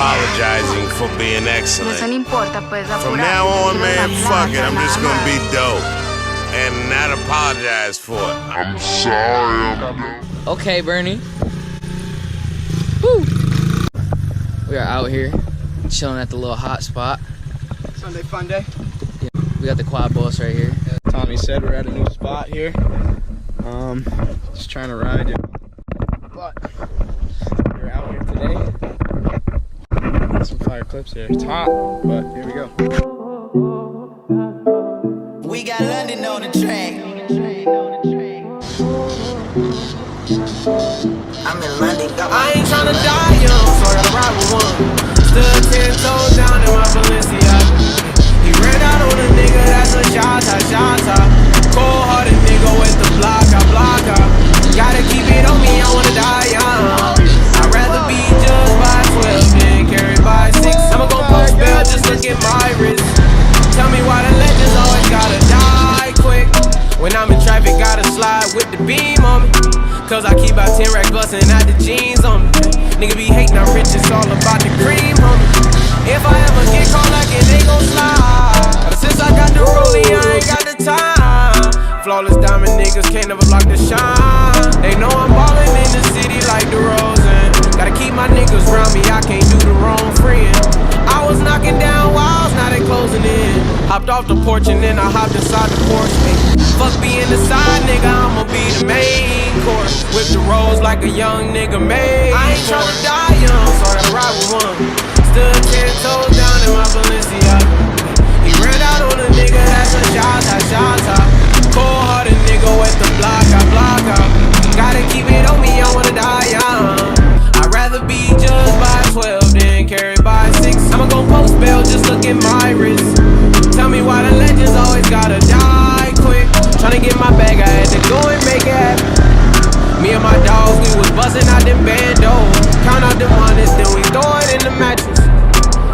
apologizing for being excellent. From now on, man, fuck it. I'm just gonna be dope and not apologize for it. I'm sorry. Okay, Bernie. Woo. We are out here chilling at the little hot spot. Sunday Funday. Yeah, we got the quad boss right here. Tommy said we're at a new spot here. Just trying to ride it. But we're out here today. Got some fire clips here. It's hot, but here we go. We got London on the track. I'm in London. I ain't tryna die young, so I gotta ride with one. Stood 10 toes down in my Balenciaga. He ran out on a nigga, that's a shot. Cold-hearted nigga with the blocker. Gotta keep it on me, I wanna die young. I'd rather be judged by 12 than carried by 6. I'ma go post bail, just look at my wrist. Tell me why the legends always gotta die quick. When I'm in traffic, gotta slide with the beam on me. Cause I keep out 10 racks bustin' out the jeans on me. Nigga be hating, I'm rich, it's all about the cream, homie. If I ever get caught like it, they gon' slide. But since I got the rollie, I ain't got the time. Flawless diamond niggas can't never block the shine. They know I'm ballin' in the city like the Rosen. Gotta keep my niggas round me, I can't do the wrong friend. I was knocking down walls, now they closing in. Hopped off the porch and then I hopped inside the Porsche. Fuck being the side nigga, I'ma be the main course. Whip the rolls like a young nigga made. I ain't tryna die young, so I gotta ride with one. Stood 10 toes down in my Balenciaga. He ran out on a nigga, that's a shot. Cold-hearted nigga with the blocker. Gotta keep it on me, I wanna die young. I'd rather be judged by 12 than carried by 6. I'ma go post bail, just look at my wrist. Tell me why the legends always gotta die quick. Tryna get my bag, I had to go and make it happen. Me and my dogs, we was buzzing out them bandos. Count out the monies, then we throw it in the mattress.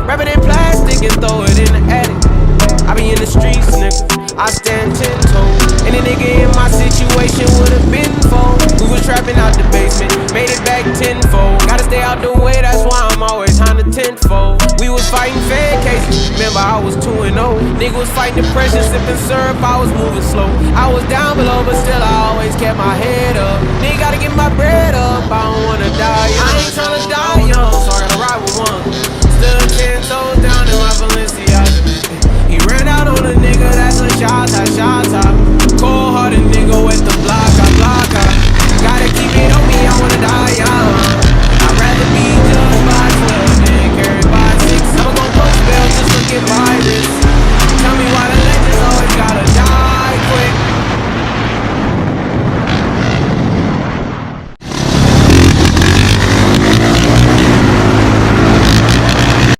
Wrap it in plastic and throw it in the attic. I be in the streets, nigga, I stand 10 toes. Any nigga in my situation would've been full. We was trapping out the basement, made it back tenfold. Gotta stay out the way, that's why I'm always on the tenfold. We was fighting fed cases, remember I was 2-0. Nigga was fighting depression, sipping syrup, I was moving slow. I was down below, but still I always kept my head up. Nigga gotta get my bread up, I don't wanna